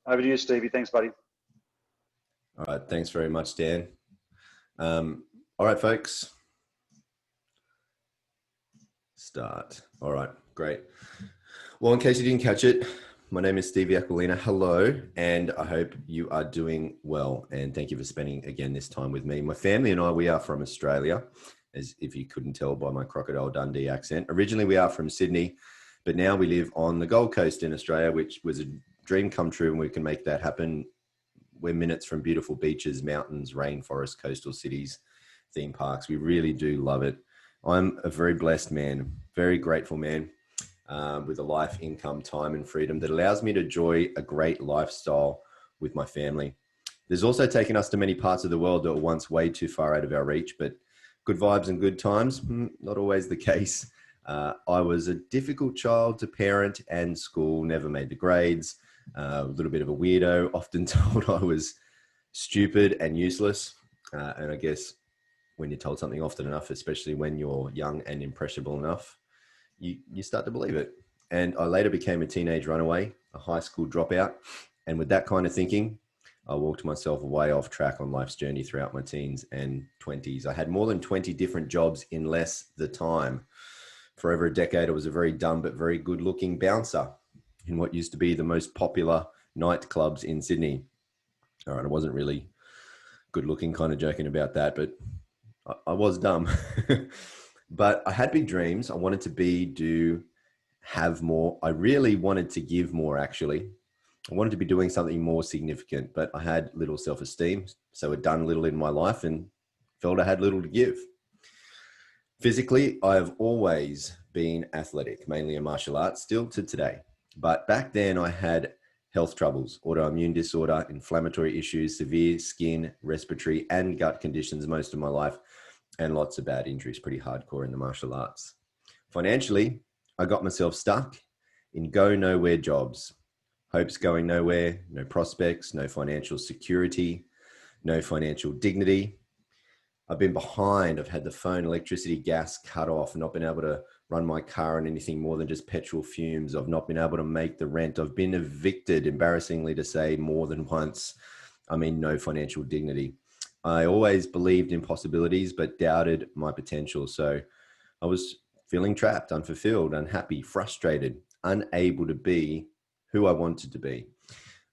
Over to you, Stevie. Thanks, buddy. All right. Thanks very much, Dan. All right, folks. Start. All right. Great. Well, in case you didn't catch it, my name is Stevie Aquilina. Hello, and I hope you are doing well. And thank you for spending again this time with me. My family and I, we are from Australia, as if you couldn't tell by my Crocodile Dundee accent. Originally, we are from Sydney, but now we live on the Gold Coast in Australia, which was a dream come true, and we can make that happen. We're minutes from beautiful beaches, mountains, rainforests, coastal cities, theme parks. We really do love it. I'm a very blessed man, very grateful man. With a life, income, time, and freedom that allows me to enjoy a great lifestyle with my family. There's also taken us to many parts of the world that were once way too far out of our reach, but good vibes and good times, not always the case. I was a difficult child to parent and school, never made the grades, a little bit of a weirdo, often told I was stupid and useless. And I guess when you're told something often enough, especially when you're young and impressionable enough, you start to believe it. And I later became a teenage runaway, a high school dropout. And with that kind of thinking, I walked myself way off track on life's journey throughout my teens and 20s. I had more than 20 different jobs in less the time. For over a decade, I was a very dumb but very good looking bouncer in what used to be the most popular nightclubs in Sydney. All right, I wasn't really good looking, kind of joking about that, but I was dumb. But I had big dreams. I wanted to be, do, have more. I really wanted to give more, actually. I wanted to be doing something more significant, but I had little self-esteem. So I'd done little in my life and felt I had little to give. Physically, I have always been athletic, mainly in martial arts, still to today. But back then I had health troubles, autoimmune disorder, inflammatory issues, severe skin, respiratory, and gut conditions most of my life, and lots of bad injuries, pretty hardcore in the martial arts. Financially, I got myself stuck in go nowhere jobs, hopes going nowhere, no prospects, no financial security, no financial dignity. I've been behind. I've had the phone, electricity, gas cut off, and not been able to run my car on anything more than just petrol fumes. I've not been able to make the rent. I've been evicted, embarrassingly to say, more than once. I mean, no financial dignity. I always believed in possibilities, but doubted my potential. So I was feeling trapped, unfulfilled, unhappy, frustrated, unable to be who I wanted to be.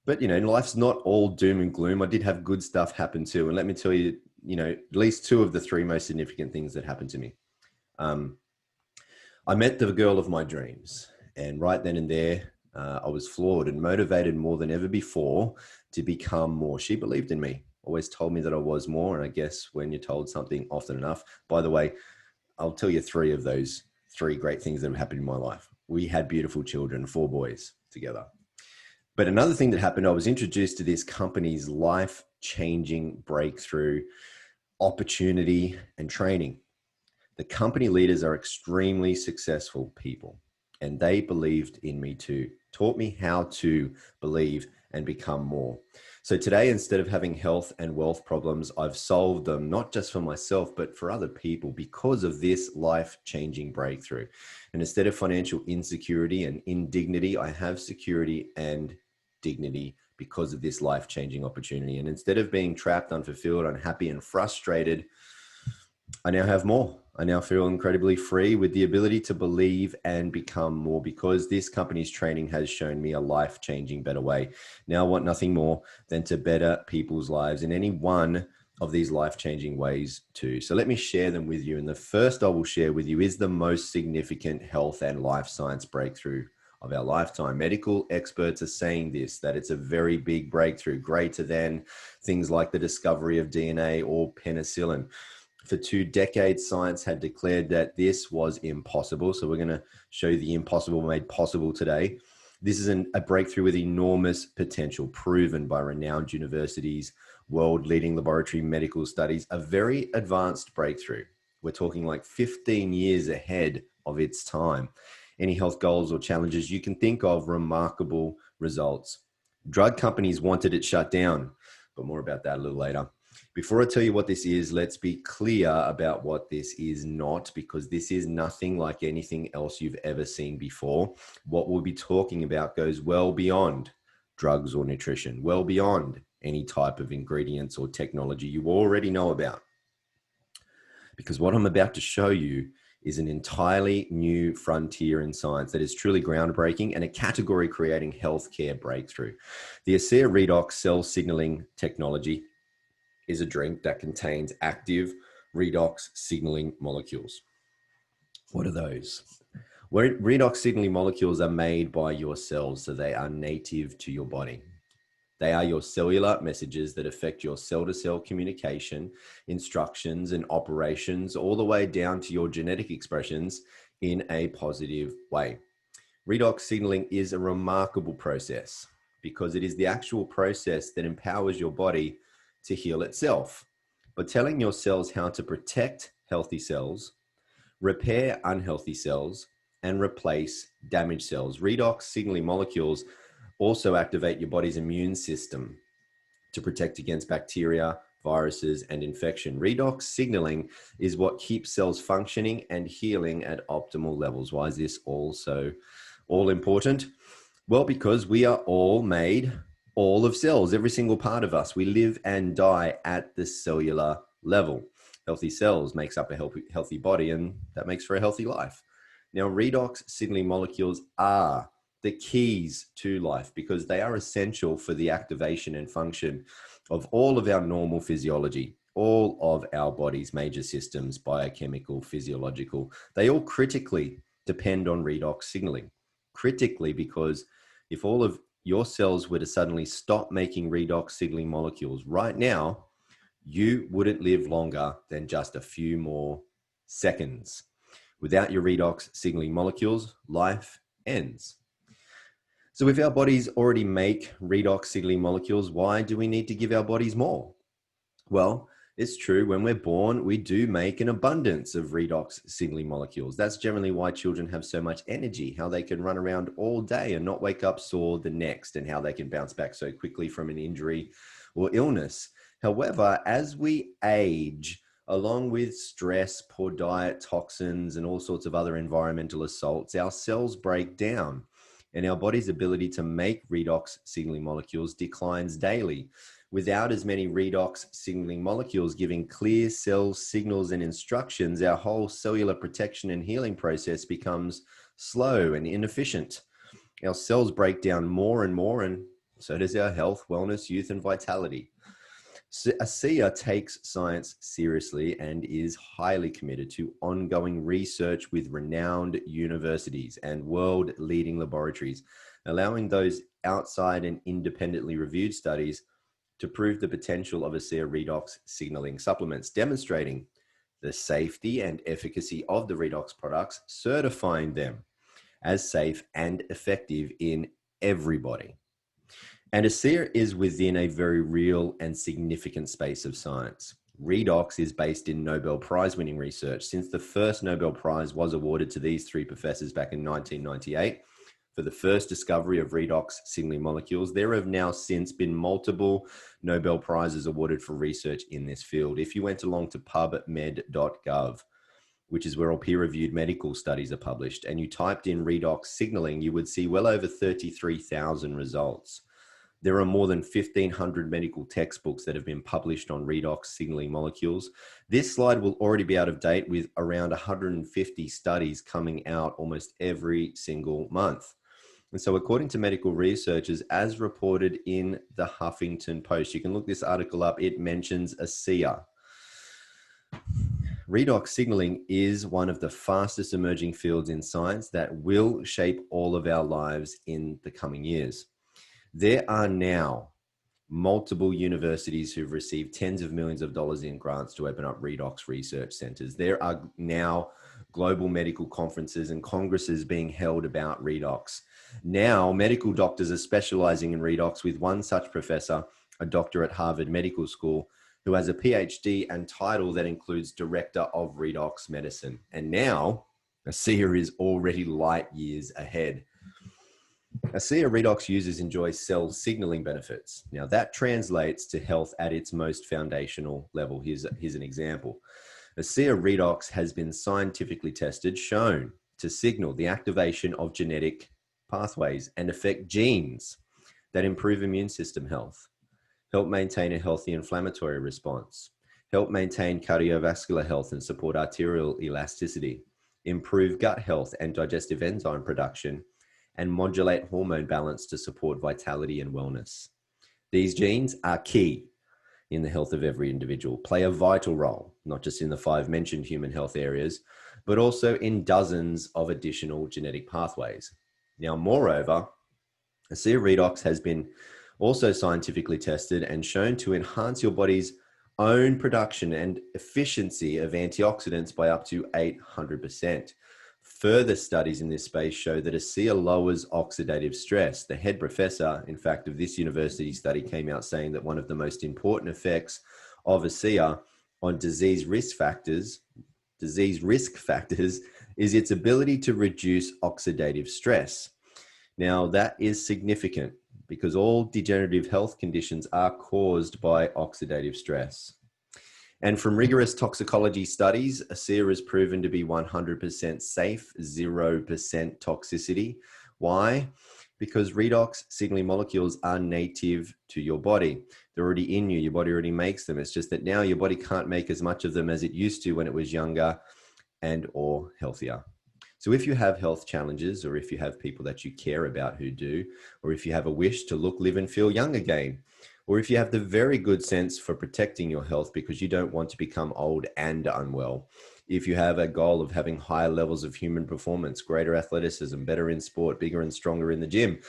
But, life's not all doom and gloom. I did have good stuff happen too. And let me tell you, at least two of the three most significant things that happened to me. I met the girl of my dreams. And right then and there, I was floored and motivated more than ever before to become more. She believed in me. Always told me that I was more. And I guess when you're told something often enough, by the way, I'll tell you three of those three great things that have happened in my life. We had beautiful children, 4 boys together. But another thing that happened, I was introduced to this company's life-changing breakthrough opportunity and training. The company leaders are extremely successful people, and they believed in me too, taught me how to believe and become more. So today, instead of having health and wealth problems, I've solved them, not just for myself, but for other people because of this life-changing breakthrough. And instead of financial insecurity and indignity, I have security and dignity because of this life-changing opportunity. And instead of being trapped, unfulfilled, unhappy, and frustrated, I now have more. I now feel incredibly free with the ability to believe and become more because this company's training has shown me a life-changing better way. Now I want nothing more than to better people's lives in any one of these life-changing ways too. So let me share them with you. And the first I will share with you is the most significant health and life science breakthrough of our lifetime. Medical experts are saying this, that it's a very big breakthrough, greater than things like the discovery of DNA or penicillin. For 2 decades, science had declared that this was impossible. So we're going to show you the impossible made possible today. This is a breakthrough with enormous potential, proven by renowned universities, world-leading laboratory medical studies, a very advanced breakthrough. We're talking like 15 years ahead of its time. Any health goals or challenges you can think of, remarkable results. Drug companies wanted it shut down, but more about that a little later. Before I tell you what this is, let's be clear about what this is not, because this is nothing like anything else you've ever seen before. What we'll be talking about goes well beyond drugs, or nutrition, well beyond any type of ingredients or technology you already know about. Because what I'm about to show you is an entirely new frontier in science that is truly groundbreaking and a category creating healthcare breakthrough. The ASEA Redox cell signaling technology is a drink that contains active redox signaling molecules. What are those? Redox signaling molecules are made by your cells, so they are native to your body. They are your cellular messages that affect your cell-to-cell communication, instructions, and operations, all the way down to your genetic expressions in a positive way. Redox signaling is a remarkable process because it is the actual process that empowers your body to heal itself. But telling your cells how to protect healthy cells, repair unhealthy cells, and replace damaged cells. Redox signaling molecules also activate your body's immune system to protect against bacteria, viruses, and infection. Redox signaling is what keeps cells functioning and healing at optimal levels. Why is this also all important? Well, because we are all made all of cells, every single part of us. We live and die at the cellular level. Healthy cells makes up a healthy body, and that makes for a healthy life. Now, redox signaling molecules are the keys to life because they are essential for the activation and function of all of our normal physiology, all of our body's major systems, biochemical, physiological. They all critically depend on redox signaling. Critically, because if all of your cells were to suddenly stop making redox signaling molecules right now, you wouldn't live longer than just a few more seconds. Without your redox signaling molecules, life ends. So if our bodies already make redox signaling molecules, why do we need to give our bodies more? Well, it's true, when we're born, we do make an abundance of redox signaling molecules. That's generally why children have so much energy, how they can run around all day and not wake up sore the next, and how they can bounce back so quickly from an injury or illness. However, as we age, along with stress, poor diet, toxins, and all sorts of other environmental assaults, our cells break down and our body's ability to make redox signaling molecules declines daily. Without as many redox signaling molecules giving clear cell signals and instructions, our whole cellular protection and healing process becomes slow and inefficient. Our cells break down more and more, and so does our health, wellness, youth, and vitality. ASEA takes science seriously and is highly committed to ongoing research with renowned universities and world-leading laboratories, allowing those outside and independently reviewed studies to prove the potential of ASEA redox signaling supplements, demonstrating the safety and efficacy of the redox products, certifying them as safe and effective in everybody. And ASEA is within a very real and significant space of science. Redox is based in Nobel Prize winning research. Since the first Nobel Prize was awarded to these three professors back in 1998 for the first discovery of redox signaling molecules, there have now since been multiple Nobel Prizes awarded for research in this field. If you went along to pubmed.gov, which is where all peer-reviewed medical studies are published, and you typed in redox signaling, you would see well over 33,000 results. There are more than 1,500 medical textbooks that have been published on redox signaling molecules. This slide will already be out of date with around 150 studies coming out almost every single month. And so according to medical researchers, as reported in the Huffington Post, you can look this article up, it mentions ASEA. Redox signaling is one of the fastest emerging fields in science that will shape all of our lives in the coming years. There are now multiple universities who've received tens of millions of dollars in grants to open up redox research centers. There are now global medical conferences and congresses being held about redox. Now, medical doctors are specializing in redox, with one such professor, a doctor at Harvard Medical School, who has a PhD and title that includes Director of Redox Medicine. And now, ASEA is already light years ahead. ASEA redox users enjoy cell signaling benefits. Now that translates to health at its most foundational level. Here's an example. ASEA redox has been scientifically tested, shown to signal the activation of genetic pathways and affect genes that improve immune system health, help maintain a healthy inflammatory response, help maintain cardiovascular health and support arterial elasticity, improve gut health and digestive enzyme production, and modulate hormone balance to support vitality and wellness. These genes are key in the health of every individual, play a vital role, not just in the 5 mentioned human health areas, but also in dozens of additional genetic pathways. Now, moreover, Discover Redox has been also scientifically tested and shown to enhance your body's own production and efficiency of antioxidants by up to 800%. Further studies in this space show that ASEA lowers oxidative stress. The head professor, in fact, of this university study came out saying that one of the most important effects of ASEA on disease risk factors is its ability to reduce oxidative stress. Now, that is significant because all degenerative health conditions are caused by oxidative stress. And from rigorous toxicology studies, ASEA is proven to be 100% safe, 0% toxicity. Why? Because redox signaling molecules are native to your body. They're already in you. Your body already makes them. It's just that now your body can't make as much of them as it used to when it was younger and or healthier. So if you have health challenges, or if you have people that you care about who do, or if you have a wish to look, live, and feel young again, or if you have the very good sense for protecting your health because you don't want to become old and unwell, if you have a goal of having higher levels of human performance, greater athleticism, better in sport, bigger and stronger in the gym,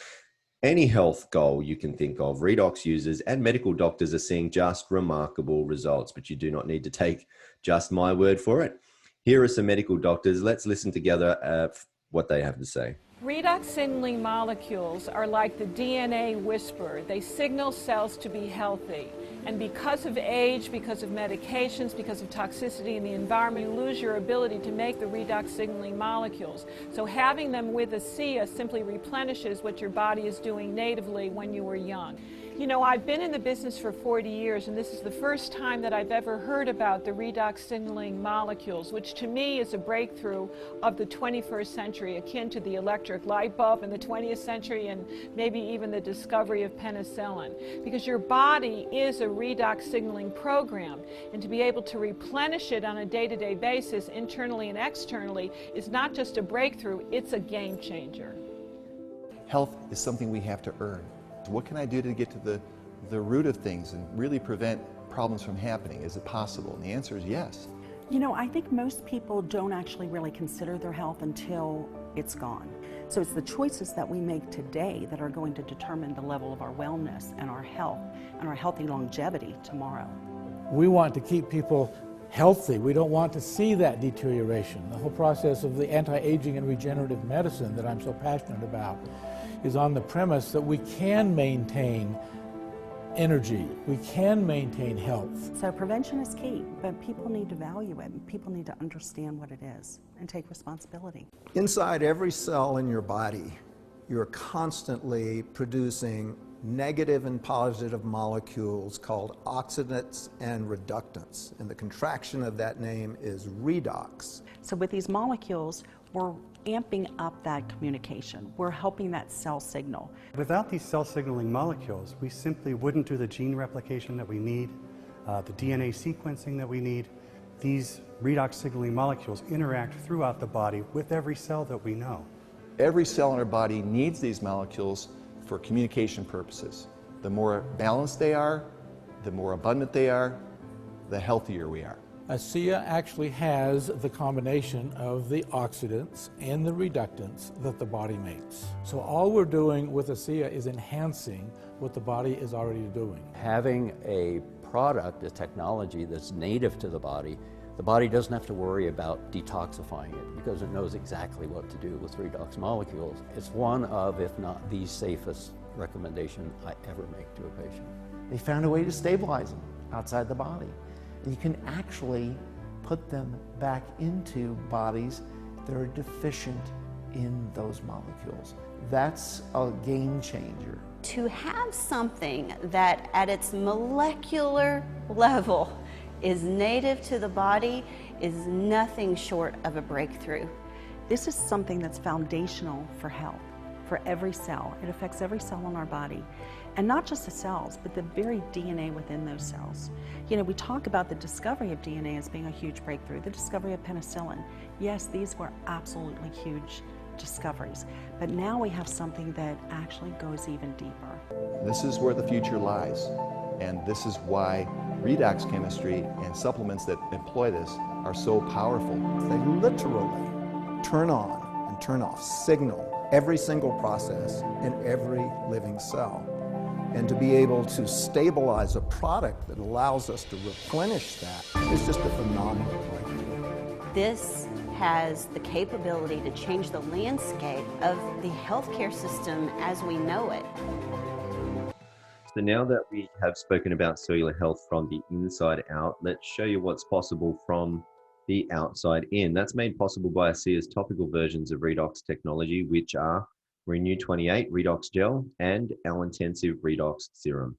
any health goal you can think of, redox users and medical doctors are seeing just remarkable results, but you do not need to take just my word for it. Here are some medical doctors. Let's listen together what they have to say. Redox signaling molecules are like the DNA whisperer. They signal cells to be healthy. And because of age, because of medications, because of toxicity in the environment, you lose your ability to make the redox signaling molecules. So having them with ASEA simply replenishes what your body is doing natively when you were young. You know, I've been in the business for 40 years, and this is the first time that I've ever heard about the redox signaling molecules, which to me is a breakthrough of the 21st century, akin to the electric light bulb in the 20th century and maybe even the discovery of penicillin. Because your body is a redox signaling program, and to be able to replenish it on a day-to-day basis, internally and externally, is not just a breakthrough, it's a game changer. Health is something we have to earn. What can I do to get to the root of things and really prevent problems from happening? Is it possible? And the answer is yes. You know, I think most people don't actually really consider their health until it's gone. So it's the choices that we make today that are going to determine the level of our wellness and our health and our healthy longevity tomorrow. We want to keep people healthy. We don't want to see that deterioration. The whole process of the anti-aging and regenerative medicine that I'm so passionate about is on the premise that we can maintain energy, we can maintain health. So prevention is key, but people need to value it, and people need to understand what it is and take responsibility. Inside every cell in your body, you're constantly producing negative and positive molecules called oxidants and reductants, and the contraction of that name is redox. So with these molecules, we're amping up that communication. We're helping that cell signal. Without these cell signaling molecules, we simply wouldn't do the gene replication that we need, the DNA sequencing that we need. These redox signaling molecules interact throughout the body with every cell that we know. Every cell in our body needs these molecules for communication purposes. The more balanced they are, the more abundant they are, the healthier we are. ASEA actually has the combination of the oxidants and the reductants that the body makes. So all we're doing with ASEA is enhancing what the body is already doing. Having a product, a technology that's native to the body doesn't have to worry about detoxifying it because it knows exactly what to do with redox molecules. It's one of, if not the safest recommendation I ever make to a patient. They found a way to stabilize them outside the body. And you can actually put them back into bodies that are deficient in those molecules. That's a game changer. To have something that at its molecular level is native to the body is nothing short of a breakthrough. This is something that's foundational for health. for every cell. It affects every cell in our body. And not just the cells, but the very DNA within those cells. You know, we talk about the discovery of DNA as being a huge breakthrough, the discovery of penicillin. Yes, these were absolutely huge discoveries. But now we have something that actually goes even deeper. This is where the future lies. And this is why redox chemistry and supplements that employ this are so powerful. They literally turn on and turn off, signal every single process in every living cell. And to be able to stabilize a product that allows us to replenish that is just a phenomenal breakthrough. This has the capability to change the landscape of the healthcare system as we know it. So now that we have spoken about cellular health from the inside out, let's show you what's possible from the outside in. That's made possible by ASEA's topical versions of Redox technology, which are Renew 28 Redox Gel and our Intensive Redox Serum.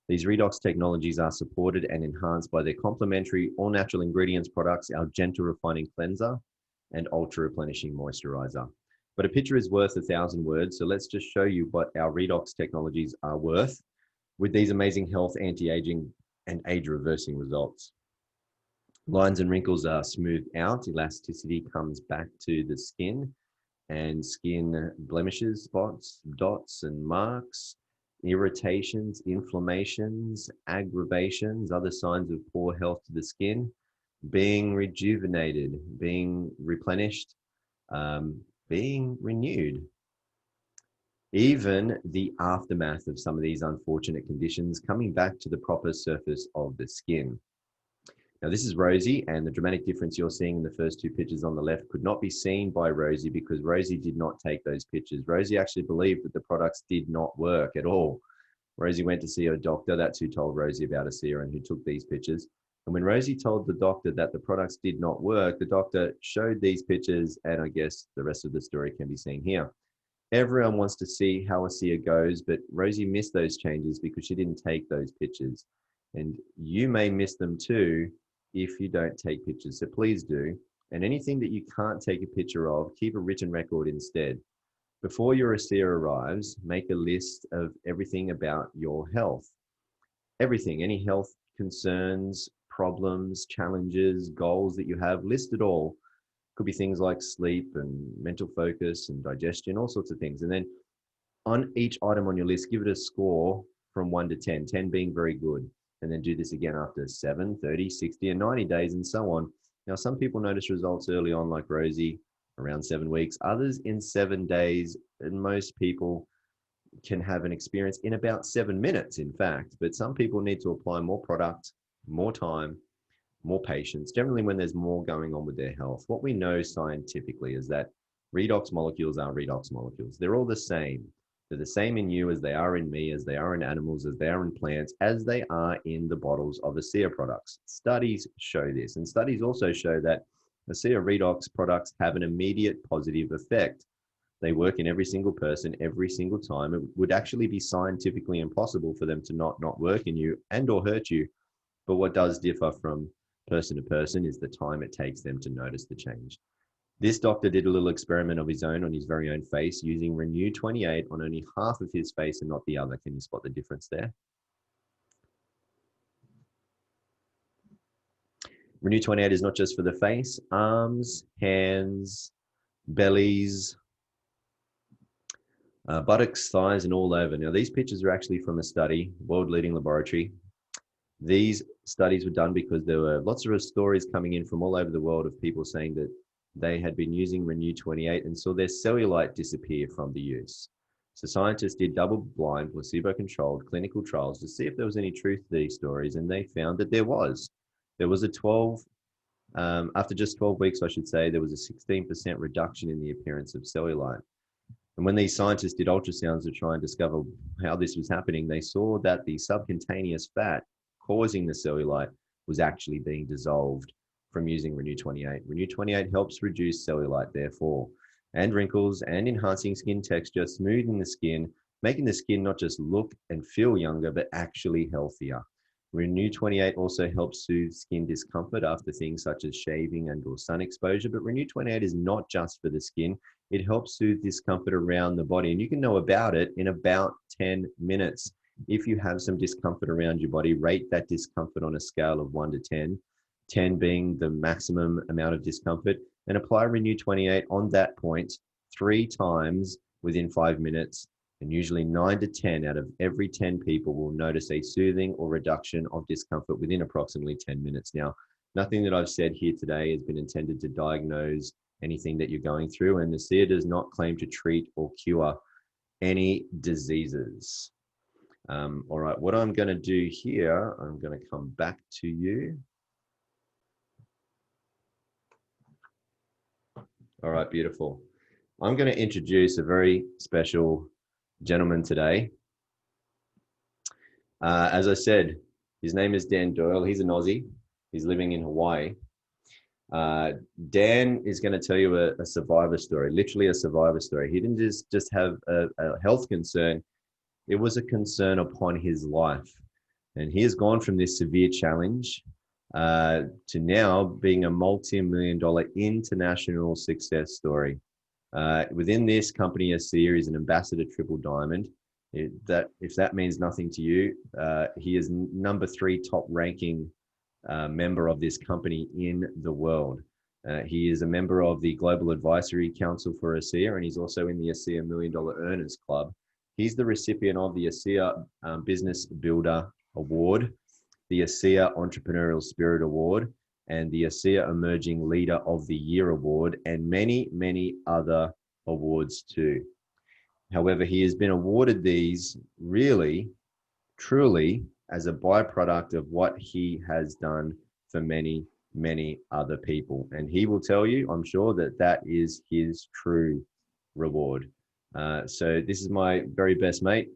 These Redox technologies are supported and enhanced by their complementary all-natural ingredients products, our Gentle Refining Cleanser and Ultra Replenishing Moisturizer. But a picture is worth 1,000 words, so let's just show you what our Redox technologies are worth with these amazing health, anti-aging, and age-reversing results. Lines and wrinkles are smoothed out, elasticity comes back to the skin, and skin blemishes, spots, dots, and marks, irritations, inflammations, aggravations, other signs of poor health to the skin, being rejuvenated, being replenished, being renewed. Even the aftermath of some of these unfortunate conditions coming back to the proper surface of the skin. Now this is Rosie, and the dramatic difference you're seeing in the first two pictures on the left could not be seen by Rosie because Rosie did not take those pictures. Rosie actually believed that the products did not work at all. Rosie went to see her doctor. That's who told Rosie about ASEA and who took these pictures. And when Rosie told the doctor that the products did not work, the doctor showed these pictures, and I guess the rest of the story can be seen here. Everyone wants to see how ASEA goes, but Rosie missed those changes because she didn't take those pictures. And you may miss them too if you don't take pictures, so please do. And anything that you can't take a picture of, keep a written record instead. Before your ASEA arrives, make a list of everything about your health. Everything, any health concerns, problems, challenges, goals that you have, list it all. Could be things like sleep and mental focus and digestion, all sorts of things. And then on each item on your list, give it a score from 1 to 10, 10 being very good. And then do this again after 7, 30, 60, and 90 days and so on. Now, some people notice results early on, like Rosie, around 7 weeks, others in 7 days, and most people can have an experience in about 7 minutes, in fact. But some people need to apply more product, more time, more patience, generally when there's more going on with their health. What we know scientifically is that redox molecules are redox molecules. They're all the same. They're the same in you as they are in me, as they are in animals, as they are in plants, as they are in the bottles of ASEA products. Studies show this, and studies also show that ASEA redox products have an immediate positive effect. They work in every single person, every single time. It would actually be scientifically impossible for them to not work in you and or hurt you. But what does differ from person to person is the time it takes them to notice the change. This doctor did a little experiment of his own on his very own face using Renew 28 on only half of his face and not the other. Can you spot the difference there? Renew 28 is not just for the face, arms, hands, bellies, buttocks, thighs, and all over. Now, these pictures are actually from a study, world-leading laboratory. These studies were done because there were lots of stories coming in from all over the world of people saying that they had been using Renew 28 and saw their cellulite disappear from the use. So scientists did double-blind, placebo-controlled clinical trials to see if there was any truth to these stories, and they found that there was. There was after just 12 weeks, I should say, there was a 16% reduction in the appearance of cellulite. And when these scientists did ultrasounds to try and discover how this was happening, they saw that the subcutaneous fat causing the cellulite was actually being dissolved from using Renew 28. Renew 28 helps reduce cellulite, therefore, and wrinkles, and enhancing skin texture, smoothing the skin, making the skin not just look and feel younger, but actually healthier. Renew 28 also helps soothe skin discomfort after things such as shaving and or sun exposure. But Renew 28 is not just for the skin. It helps soothe discomfort around the body. And you can know about it in about 10 minutes. If you have some discomfort around your body, rate that discomfort on a scale of 1 to 10, 10 being the maximum amount of discomfort, and apply Renew 28 on that point 3 times within 5 minutes. And usually 9 to 10 out of every 10 people will notice a soothing or reduction of discomfort within approximately 10 minutes. Now, nothing that I've said here today has been intended to diagnose anything that you're going through, and ASEA does not claim to treat or cure any diseases. All right, what I'm going to do here, I'm going to come back to you. All right, beautiful. I'm going to introduce a very special gentleman today. As I said, his name is Dan Doyle. He's an Aussie. He's living in Hawaii. Dan is going to tell you a survivor story, literally a survivor story. He didn't just have a health concern. It was a concern upon his life. And he has gone from this severe challenge to now being a multi-million-dollar international success story. Within this company, ASEA is an ambassador triple diamond. If that means nothing to you, he is number 3 top ranking member of this company in the world. He is a member of the Global Advisory Council for ASEA, and he's also in the ASEA $1 Million Earners Club. He's the recipient of the ASEA Business Builder Award, the ASEA Entrepreneurial Spirit Award, and the ASEA Emerging Leader of the Year Award, and many, many other awards too. However, he has been awarded these really, truly as a byproduct of what he has done for many, many other people. And he will tell you, I'm sure, that that is his true reward. So this is my very best mate,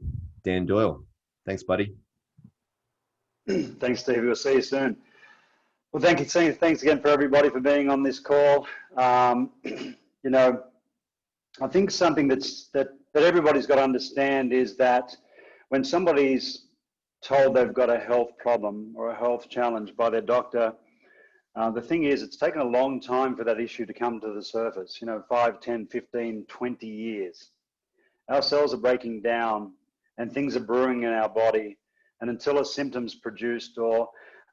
Dan Doyle. Thanks, buddy. Thanks, Stevie. We'll see you soon. Well, thank you. Thanks again for everybody for being on this call. You know, I think something that everybody's got to understand is that when somebody's told they've got a health problem or a health challenge by their doctor, the thing is, it's taken a long time for that issue to come to the surface, 5, 10, 15, 20 years. Our cells are breaking down and things are brewing in our body. And until a symptom's produced or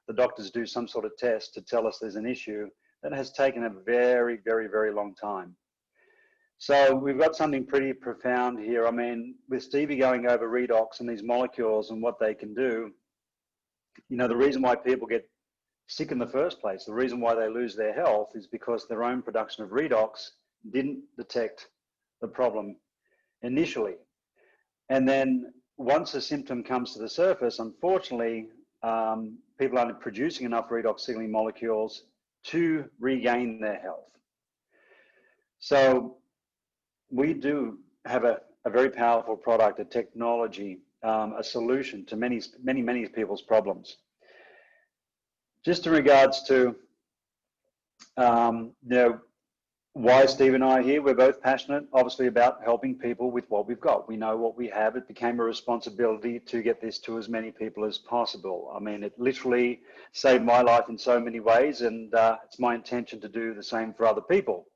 the doctors do some sort of test to tell us there's an issue, that has taken a very, very, very long time. So we've got something pretty profound here. I mean, with Stevie going over redox and these molecules and what they can do, the reason why people get sick in the first place, the reason why they lose their health is because their own production of redox didn't detect the problem initially. And then once a symptom comes to the surface, unfortunately, people aren't producing enough redox signaling molecules to regain their health. So we do have a very powerful product, a technology, a solution to many, many, many people's problems. Just in regards to, why Steve and I are here, we're both passionate, obviously, about helping people with what we've got. We know what we have. It became a responsibility to get this to as many people as possible. I mean, it literally saved my life in so many ways, and it's my intention to do the same for other people.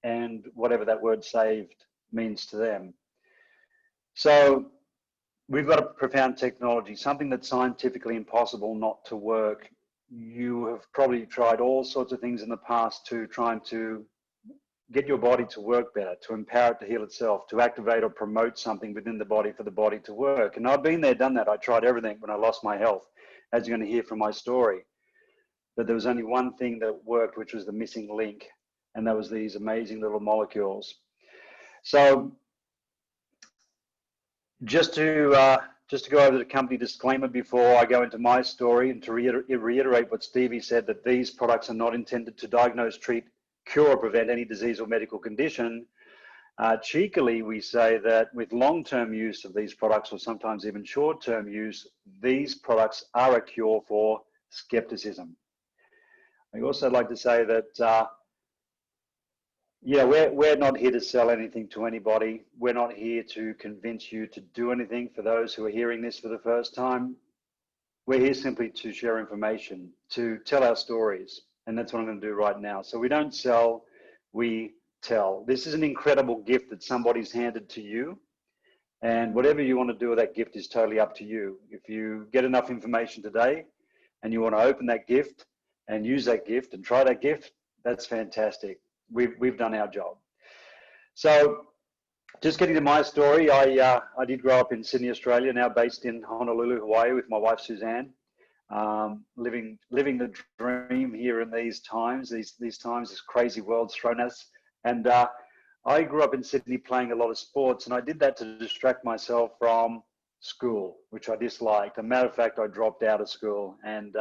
And whatever that word saved means to them. So we've got a profound technology, something that's scientifically impossible not to work. You have probably tried all sorts of things in the past to try to get your body to work better, to empower it to heal itself, to activate or promote something within the body for the body to work. And I've been there, done that. I tried everything when I lost my health, as you're going to hear from my story. But there was only one thing that worked, which was the missing link. And that was these amazing little molecules. So just to go over the company disclaimer before I go into my story, and to reiterate what Stevie said, that these products are not intended to diagnose, treat, cure, or prevent any disease or medical condition. Cheekily, we say that with long-term use of these products, or sometimes even short-term use, these products are a cure for skepticism. I also like to say that we're not here to sell anything to anybody. We're not here to convince you to do anything. For those who are hearing this for the first time, We're here simply to share information, to tell our stories. And that's what I'm going to do right now. So we don't sell, we tell. This is an incredible gift that somebody's handed to you. And whatever you want to do with that gift is totally up to you. If you get enough information today and you want to open that gift and use that gift and try that gift, that's fantastic. We've done our job. So just getting to my story, I did grow up in Sydney, Australia, now based in Honolulu, Hawaii with my wife, Suzanne. Living the dream here in these times, this crazy world's thrown us. And I grew up in Sydney playing a lot of sports, and I did that to distract myself from school, which I disliked. As a matter of fact, I dropped out of school, and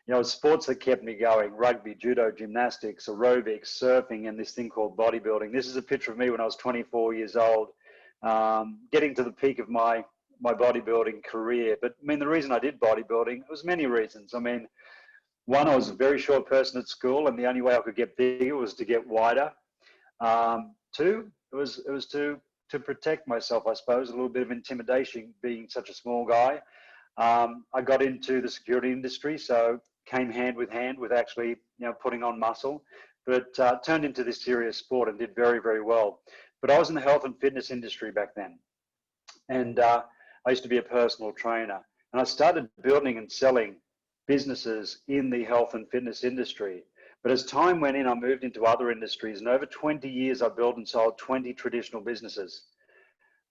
you know, sports that kept me going: rugby, judo, gymnastics, aerobics, surfing, and this thing called bodybuilding. This is a picture of me when I was 24 years old, getting to the peak of my bodybuilding career. But I mean, the reason I did bodybuilding, it was many reasons. I mean, one, I was a very short person at school, and the only way I could get bigger was to get wider. Two, it was to protect myself, I suppose, a little bit of intimidation being such a small guy. I got into the security industry, so came hand with actually, you know, putting on muscle, but turned into this serious sport and did very, very well. But I was in the health and fitness industry back then, and I used to be a personal trainer, and I started building and selling businesses in the health and fitness industry. But as time went in, I moved into other industries, and over 20 years, I built and sold 20 traditional businesses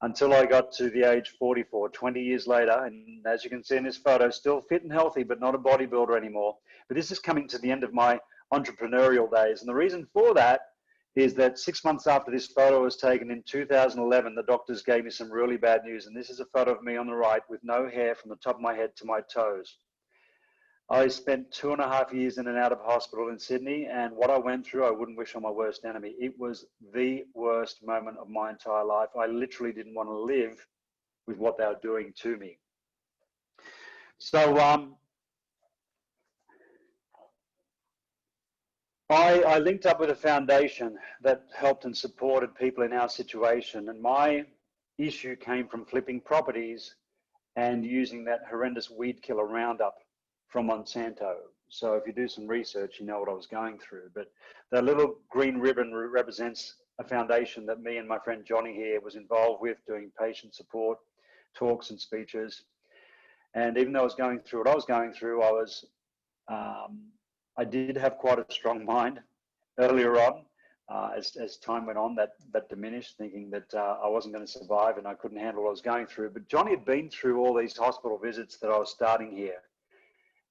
until I got to the age 44, 20 years later. And as you can see in this photo, still fit and healthy, but not a bodybuilder anymore. But this is coming to the end of my entrepreneurial days. And the reason for that is that 6 months after this photo was taken in 2011, the doctors gave me some really bad news. And this is a photo of me on the right with no hair from the top of my head to my toes. I spent 2.5 years in and out of hospital in Sydney, and what I went through, I wouldn't wish on my worst enemy. It was the worst moment of my entire life. I literally didn't want to live with what they were doing to me. So I linked up with a foundation that helped and supported people in our situation, and my issue came from flipping properties and using that horrendous weed killer Roundup from Monsanto. So if you do some research, you know what I was going through. But that little green ribbon represents a foundation that me and my friend Johnny here was involved with, doing patient support, talks and speeches. And even though I was going through what I was going through, I did have quite a strong mind earlier on. As time went on, that diminished, thinking that I wasn't going to survive and I couldn't handle what I was going through. But Johnny had been through all these hospital visits that I was starting here.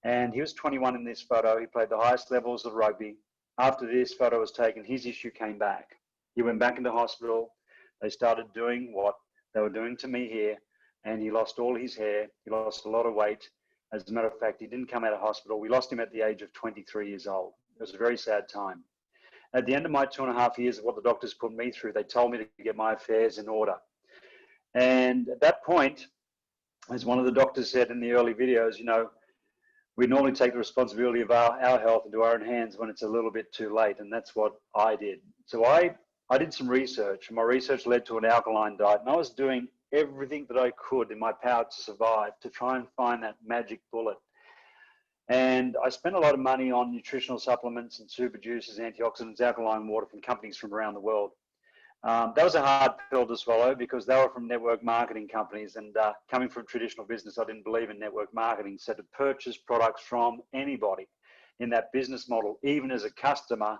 And he was 21 in this photo. He played the highest levels of rugby. After this photo was taken, his issue came back. He went back into hospital. They started doing what they were doing to me here, and he lost all his hair. He lost a lot of weight. As a matter of fact, he didn't come out of hospital. We lost him at the age of 23 years old. It was a very sad time. At the end of my 2.5 years of what the doctors put me through, they told me to get my affairs in order. And at that point, as one of the doctors said in the early videos, you know, we normally take the responsibility of our health into our own hands when it's a little bit too late, and that's what I did. So I did some research, and my research led to an alkaline diet, and I was doing everything that I could in my power to survive to try and find that magic bullet. And I spent a lot of money on nutritional supplements and super juices, antioxidants, alkaline water from companies from around the world. That was a hard pill to swallow because they were from network marketing companies, and coming from traditional business, I didn't believe in network marketing. So to purchase products from anybody in that business model, even as a customer,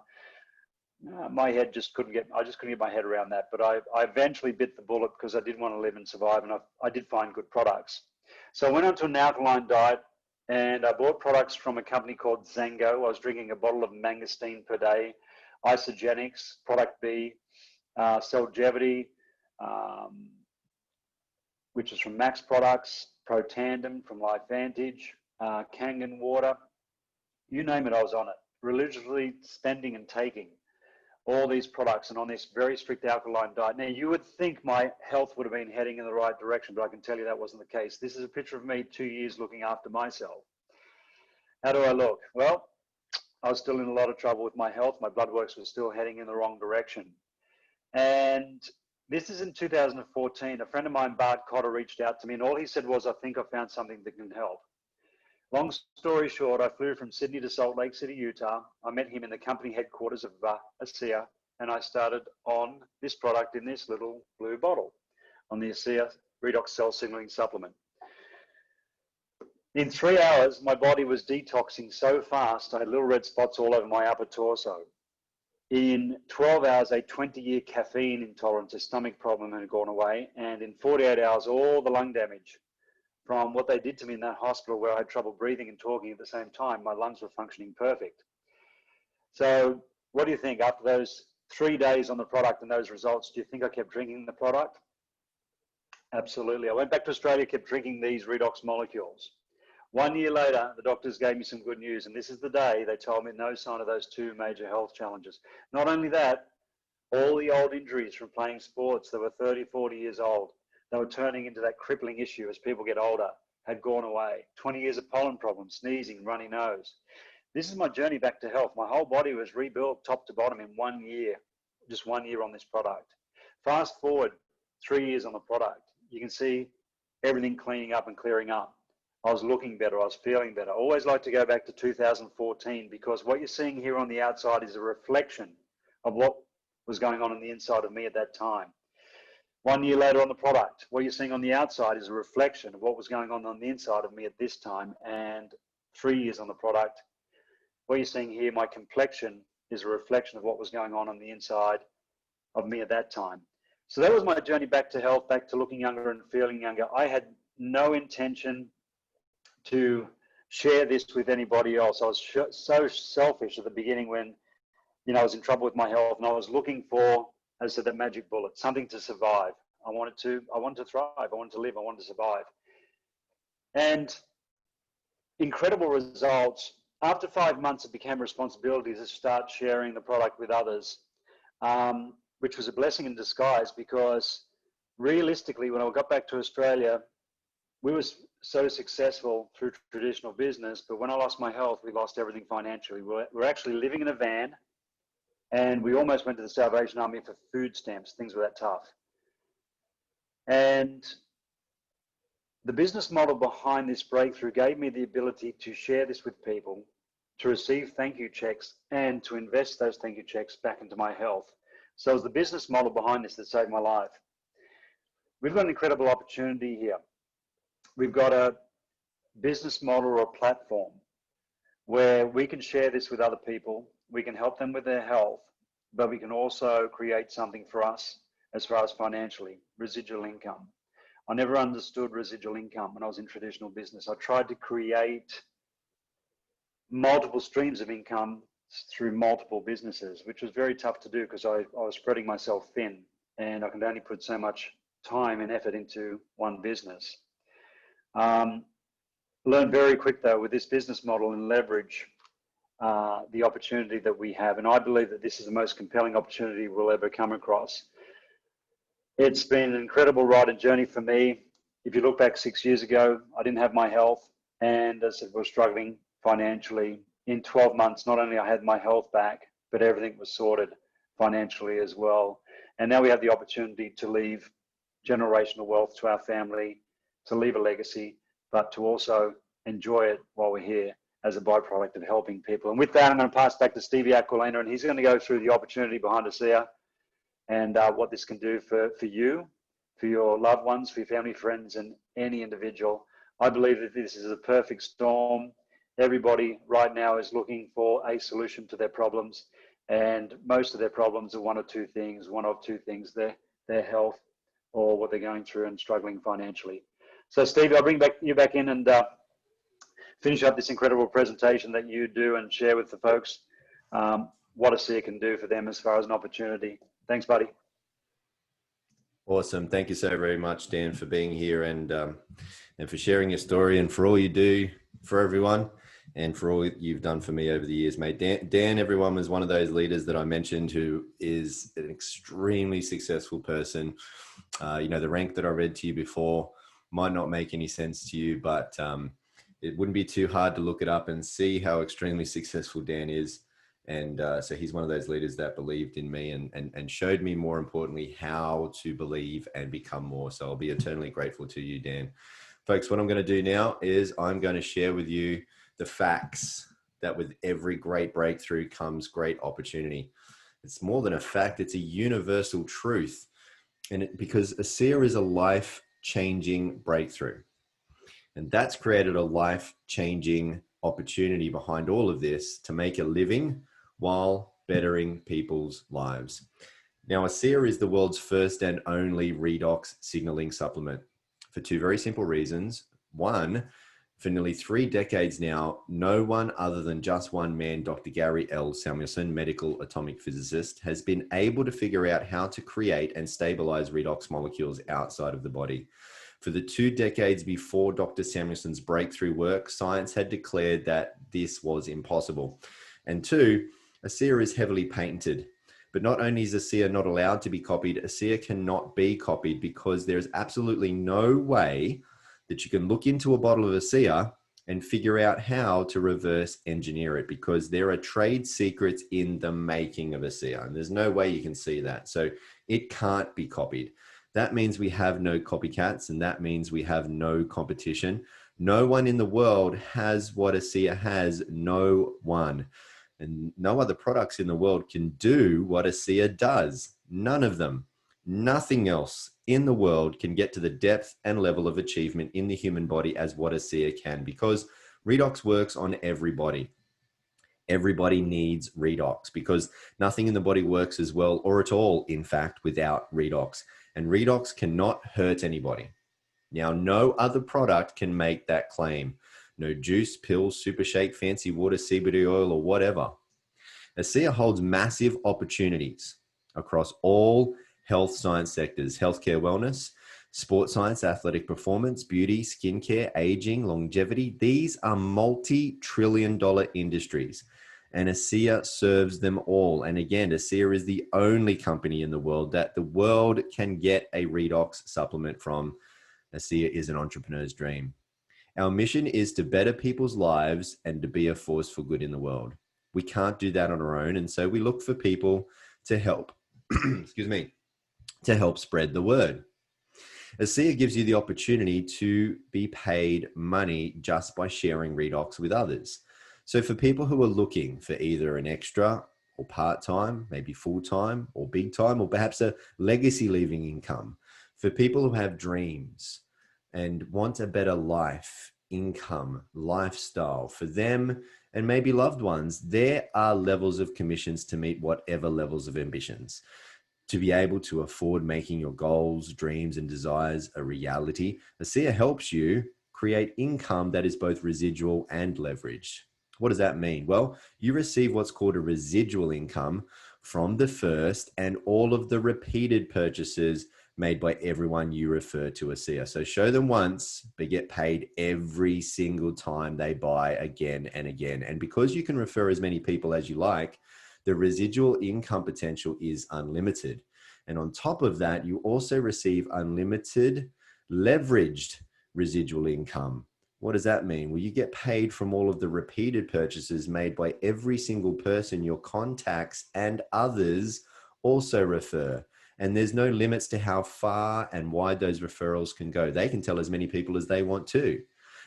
my head just couldn't get my head around that. But I eventually bit the bullet because I did want to live and survive, and I did find good products. So I went on to an alkaline diet, and I bought products from a company called Zango. I was drinking a bottle of mangosteen per day, Isogenics, Product B, Celgevity, which is from Max Products, Protandem from LifeVantage, Kangen Water, you name it, I was on it, religiously spending and taking all these products and on this very strict alkaline diet. Now, you would think my health would have been heading in the right direction, but I can tell you that wasn't the case. This is a picture of me 2 years looking after myself. How do I look? Well, I was still in a lot of trouble with my health. My blood works were still heading in the wrong direction. And this is in 2014. A friend of mine, Bart Cotter, reached out to me, and all he said was, I think I found something that can help. Long story short, I flew from Sydney to Salt Lake City, Utah. I met him in the company headquarters of ASEA, and I started on this product in this little blue bottle, on the ASEA Redox Cell Signaling Supplement. In 3 hours, my body was detoxing so fast, I had little red spots all over my upper torso. In 12 hours, a 20-year caffeine intolerance, a stomach problem had gone away, and in 48 hours, all the lung damage from what they did to me in that hospital where I had trouble breathing and talking at the same time, my lungs were functioning perfect. So what do you think? After those 3 days on the product and those results, do you think I kept drinking the product? Absolutely. I went back to Australia, kept drinking these redox molecules. 1 year later, the doctors gave me some good news, and this is the day they told me no sign of those 2 major health challenges. Not only that, all the old injuries from playing sports that were 30, 40 years old, they were turning into that crippling issue as people get older, had gone away. 20 years of pollen problems, sneezing, runny nose. This is my journey back to health. My whole body was rebuilt top to bottom in 1 year, just 1 year on this product. Fast forward 3 years on the product, you can see everything cleaning up and clearing up. I was looking better, I was feeling better. I always like to go back to 2014 because what you're seeing here on the outside is a reflection of what was going on the inside of me at that time. 1 year later on the product, what you're seeing on the outside is a reflection of what was going on the inside of me at this time. And 3 years on the product, what you're seeing here, my complexion is a reflection of what was going on the inside of me at that time. So that was my journey back to health, back to looking younger and feeling younger. I had no intention to share this with anybody else. I was so selfish at the beginning when, I was in trouble with my health and I was looking for, as I said, that magic bullet, something to survive. I wanted to thrive. I wanted to live. I wanted to survive. And incredible results. After 5 months, it became a responsibility to start sharing the product with others, which was a blessing in disguise because realistically, when I got back to Australia, we were so successful through traditional business, but when I lost my health, we lost everything financially. We're actually living in a van, and we almost went to the Salvation Army for food stamps. Things were that tough. And the business model behind this breakthrough gave me the ability to share this with people, to receive thank you checks, and to invest those thank you checks back into my health. So it was the business model behind this that saved my life. We've got an incredible opportunity here. We've got a business model or a platform where we can share this with other people. We can help them with their health, but we can also create something for us as far as financially, residual income. I never understood residual income when I was in traditional business. I tried to create multiple streams of income through multiple businesses, which was very tough to do because I was spreading myself thin and I could only put so much time and effort into one business. Learned very quick though with this business model and leverage the opportunity that we have. And I believe that this is the most compelling opportunity we'll ever come across. It's been an incredible ride and journey for me. If you look back 6 years ago, I didn't have my health and as I said, was struggling financially. In 12 months, not only I had my health back, but everything was sorted financially as well. And now we have the opportunity to leave generational wealth to our family, to leave a legacy, but to also enjoy it while we're here as a byproduct of helping people. And with that, I'm going to pass back to Stevie Aquilina, and he's going to go through the opportunity behind ASEA and what this can do for you, for your loved ones, for your family, friends, and any individual. I believe that this is a perfect storm. Everybody right now is looking for a solution to their problems, and most of their problems are one of two things, their health or what they're going through and struggling financially. So Stevie, I'll bring you back in and finish up this incredible presentation that you do and share with the folks what ASEA can do for them as far as an opportunity. Thanks, buddy. Awesome. Thank you so very much, Dan, for being here and for sharing your story and for all you do for everyone and for all you've done for me over the years, mate. Dan, everyone, was one of those leaders that I mentioned who is an extremely successful person. The rank that I read to you before might not make any sense to you, but it wouldn't be too hard to look it up and see how extremely successful Dan is. And so he's one of those leaders that believed in me and showed me, more importantly, how to believe and become more. So I'll be eternally grateful to you, Dan, Folks, what I'm going to do now is I'm going to share with you the facts that with every great breakthrough comes great opportunity. It's more than a fact, it's a universal truth. And because ASEA is a life-changing breakthrough. And that's created a life-changing opportunity behind all of this to make a living while bettering people's lives. Now, ASEA is the world's first and only redox signaling supplement for two very simple reasons. One, for nearly 3 decades now, no one other than just one man, Dr. Gary L. Samuelson, medical atomic physicist, has been able to figure out how to create and stabilize redox molecules outside of the body. For the 2 decades before Dr. Samuelson's breakthrough work, science had declared that this was impossible. And two, ASEA is heavily patented. But not only is ASEA not allowed to be copied, ASEA cannot be copied because there's absolutely no way that you can look into a bottle of ASEA and figure out how to reverse engineer it, because there are trade secrets in the making of ASEA, and there's no way you can see that. So it can't be copied. That means we have no copycats, and that means we have no competition. No one in the world has what ASEA has, no one. And no other products in the world can do what ASEA does. None of them. Nothing else in the world can get to the depth and level of achievement in the human body as what ASEA can, because redox works on everybody. Everybody needs redox because nothing in the body works as well or at all, in fact, without redox. And redox cannot hurt anybody. Now, no other product can make that claim. No juice, pills, super shake, fancy water, CBD oil, or whatever. ASEA holds massive opportunities across all health science sectors: healthcare wellness, sports science, athletic performance, beauty, skincare, aging, longevity. These are multi-trillion-dollar industries, and ASEA serves them all. And again, ASEA is the only company in the world that the world can get a redox supplement from. ASEA is an entrepreneur's dream. Our mission is to better people's lives and to be a force for good in the world. We can't do that on our own, and so we look for people to help, excuse me, to help spread the word. ASEA gives you the opportunity to be paid money just by sharing redox with others. So for people who are looking for either an extra or part-time, maybe full-time or big time, or perhaps a legacy leaving income, for people who have dreams and want a better life, income, lifestyle for them and maybe loved ones, there are levels of commissions to meet whatever levels of ambitions. To be able to afford making your goals, dreams, and desires a reality, ASEA helps you create income that is both residual and leveraged. What does that mean? Well, you receive what's called a residual income from the first and all of the repeated purchases made by everyone you refer to ASEA. So show them once, but get paid every single time they buy again and again. And because you can refer as many people as you like, the residual income potential is unlimited. And on top of that, you also receive unlimited leveraged residual income. What does that mean? Well, you get paid from all of the repeated purchases made by every single person your contacts and others also refer. And there's no limits to how far and wide those referrals can go. They can tell as many people as they want to.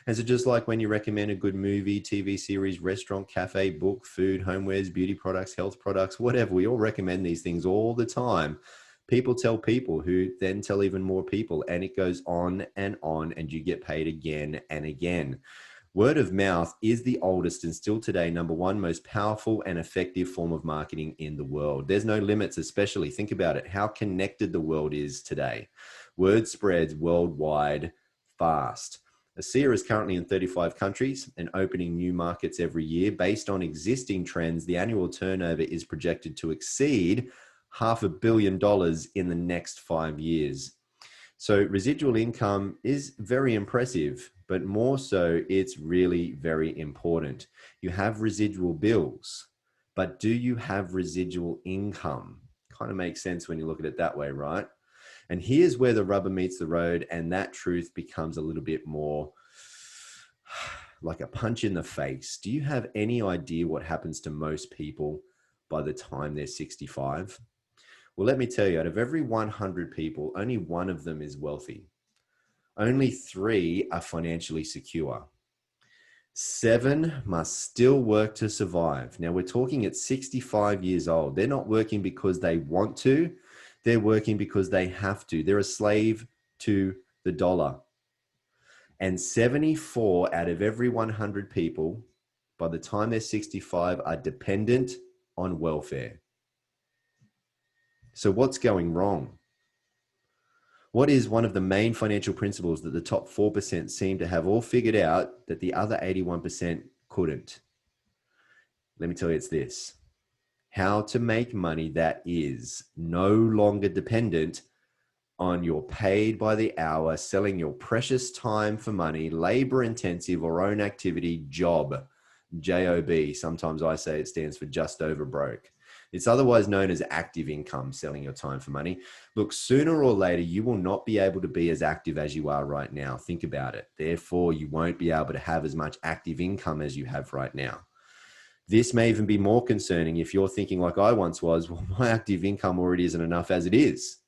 And so just like when you recommend a good movie, TV series, restaurant, cafe, book, food, homewares, beauty products, health products, whatever, we all recommend these things all the time. People tell people who then tell even more people, and it goes on, and you get paid again and again. Word of mouth is the oldest and still today #1 most powerful and effective form of marketing in the world. There's no limits, especially think about it, how connected the world is today. Word spreads worldwide fast. ASEA is currently in 35 countries and opening new markets every year. Based on existing trends, the annual turnover is projected to exceed $500 million in the next 5 years. So residual income is very impressive, but more so, it's really very important. You have residual bills, but do you have residual income? Kind of makes sense when you look at it that way, right? And here's where the rubber meets the road, and that truth becomes a little bit more like a punch in the face. Do you have any idea what happens to most people by the time they're 65? Well, let me tell you, out of every 100 people, only one of them is wealthy. Only 3 are financially secure. 7 must still work to survive. Now we're talking at 65 years old. They're not working because they want to. They're working because they have to. They're a slave to the dollar. And 74 out of every 100 people, by the time they're 65, are dependent on welfare. So what's going wrong? What is one of the main financial principles that the top 4% seem to have all figured out that the other 81% couldn't? Let me tell you, it's this: how to make money that is no longer dependent on your paid by the hour, selling your precious time for money, labor intensive or own activity job, JOB. Sometimes I say it stands for just over broke. It's otherwise known as active income, selling your time for money. Look, sooner or later, you will not be able to be as active as you are right now. Think about it. Therefore, you won't be able to have as much active income as you have right now. This may even be more concerning if you're thinking like I once was, well, my active income already isn't enough as it is.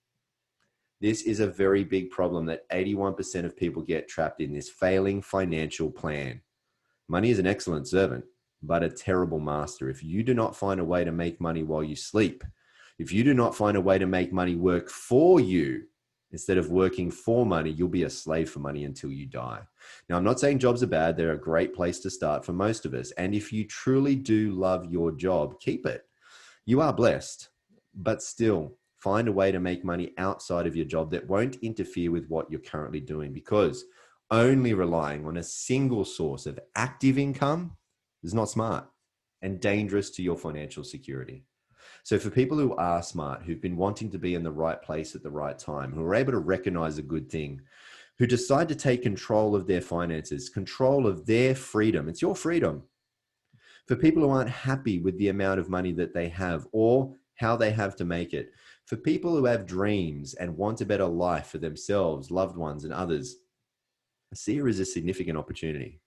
This is a very big problem that 81% of people get trapped in, this failing financial plan. Money is an excellent servant, but a terrible master. If you do not find a way to make money while you sleep, if you do not find a way to make money work for you instead of working for money, you'll be a slave for money until you die. Now, I'm not saying jobs are bad. They're a great place to start for most of us. And if you truly do love your job, keep it. You are blessed, but still find a way to make money outside of your job that won't interfere with what you're currently doing, because only relying on a single source of active income is not smart and dangerous to your financial security. So for people who are smart, who've been wanting to be in the right place at the right time, who are able to recognize a good thing, who decide to take control of their finances, control of their freedom, it's your freedom. For people who aren't happy with the amount of money that they have or how they have to make it, for people who have dreams and want a better life for themselves, loved ones, and others, ASEA is a significant opportunity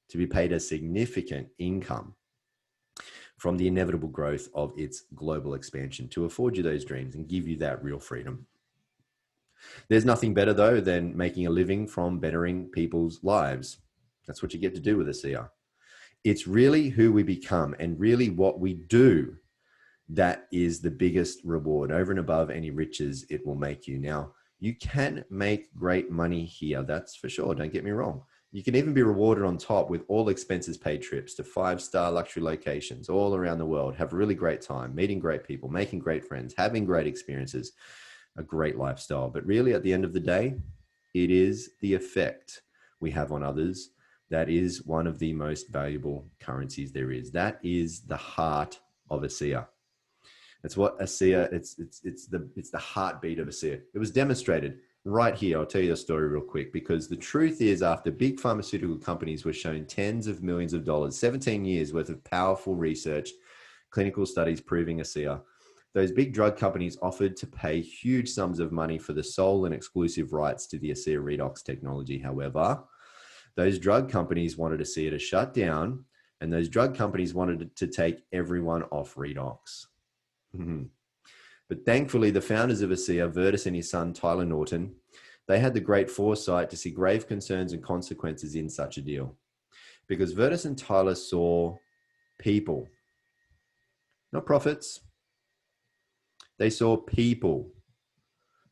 to be paid a significant income from the inevitable growth of its global expansion to afford you those dreams and give you that real freedom. There's nothing better, though, than making a living from bettering people's lives. That's what you get to do with ASEA. It's really who we become and really what we do that is the biggest reward over and above any riches it will make you. Now, you can make great money here, that's for sure. Don't get me wrong. You can even be rewarded on top with all expenses paid trips to 5-star luxury locations all around the world. Have a really great time, meeting great people, making great friends, having great experiences, a great lifestyle. But really, at the end of the day, it is the effect we have on others that is one of the most valuable currencies there is. That is the heart of ASEA. That's what ASEA, it's the heartbeat of ASEA. It was demonstrated right here. I'll tell you a story real quick, because the truth is, after big pharmaceutical companies were shown tens of millions of dollars, 17 years worth of powerful research, clinical studies proving ASEA, those big drug companies offered to pay huge sums of money for the sole and exclusive rights to the ASEA Redox technology. However, those drug companies wanted ASEA to shut down, and those drug companies wanted to take everyone off Redox. But thankfully, the founders of ASEA, Virtus and his son, Tyler Norton, they had the great foresight to see grave concerns and consequences in such a deal. Because Virtus and Tyler saw people, not profits. They saw people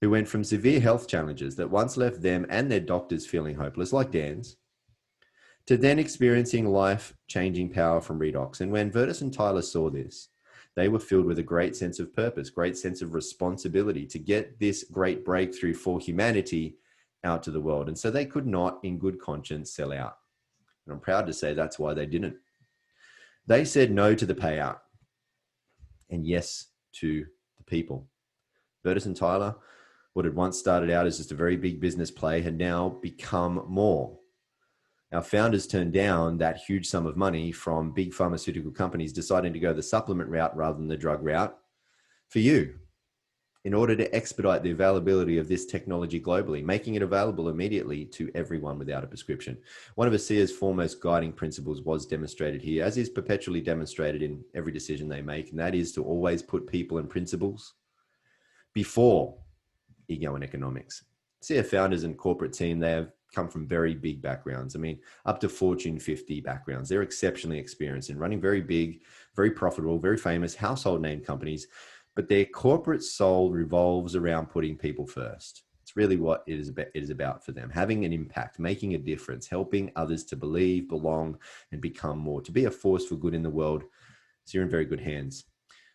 who went from severe health challenges that once left them and their doctors feeling hopeless, like Dan's, to then experiencing life-changing power from Redox. And when Virtus and Tyler saw this, they were filled with a great sense of purpose, great sense of responsibility to get this great breakthrough for humanity out to the world. And so they could not, in good conscience, sell out. And I'm proud to say that's why they didn't. They said no to the payout and yes to the people. Virtus and Tyler, what had once started out as just a very big business play, had now become more. Our founders turned down that huge sum of money from big pharmaceutical companies deciding to go the supplement route rather than the drug route for you, in order to expedite the availability of this technology globally, making it available immediately to everyone without a prescription. One of ASEA's foremost guiding principles was demonstrated here, as is perpetually demonstrated in every decision they make, and that is to always put people and principles before ego and economics. See our founders and corporate team, they have come from very big backgrounds. I mean, up to Fortune 50 backgrounds. They're exceptionally experienced in running very big, very profitable, very famous household name companies, but their corporate soul revolves around putting people first. It's really what it is about for them, having an impact, making a difference, helping others to believe, belong, and become more, to be a force for good in the world. So you're in very good hands.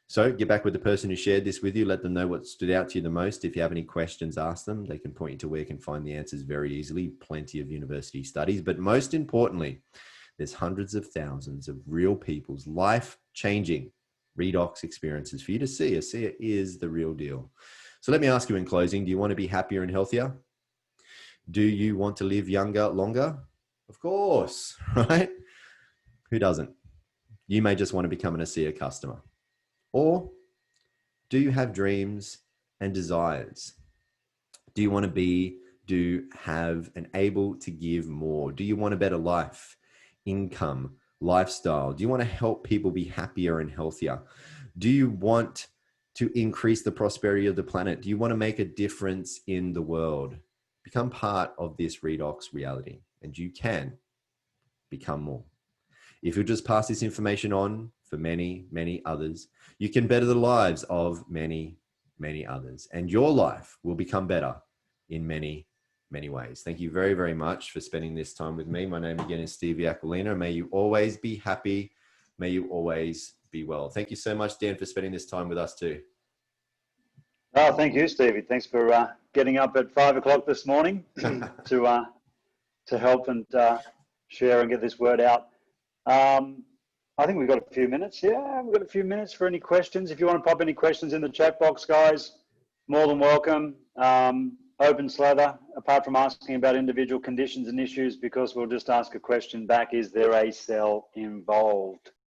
So get back with the person who shared this with you. Let them know what stood out to you the most. If you have any questions, ask them. They can point you to where you can find the answers very easily. Plenty of university studies. But most importantly, there's hundreds of thousands of real people's life-changing redox experiences for you to see. A seer is the real deal. So let me ask you in closing, do you want to be happier and healthier? Do you want to live younger, longer? Of course, right? Who doesn't? You may just want to become an ASEA customer. Or do you have dreams and desires? Do you want to have and able to give more? Do you want a better life, income, lifestyle? Do you want to help people be happier and healthier? Do you want to increase the prosperity of the planet? Do you want to make a difference in the world? Become part of this redox reality, and you can become more. If you just pass this information on for many, many others, you can better the lives of many, many others, and your life will become better in many, many ways. Thank you very, very much for spending this time with me. My name again is Stevie Aquilina. May you always be happy. May you always be well. Thank you so much, Dan, for spending this time with us too. Oh, thank you, Stevie. Thanks for getting up at 5 o'clock this morning to help and share and get this word out. I think we've got a few minutes. Yeah, we've got a few minutes for any questions. If you want to pop any questions in the chat box, guys, more than welcome. Open slather, apart from asking about individual conditions and issues, because we'll just ask a question back, is there a cell involved?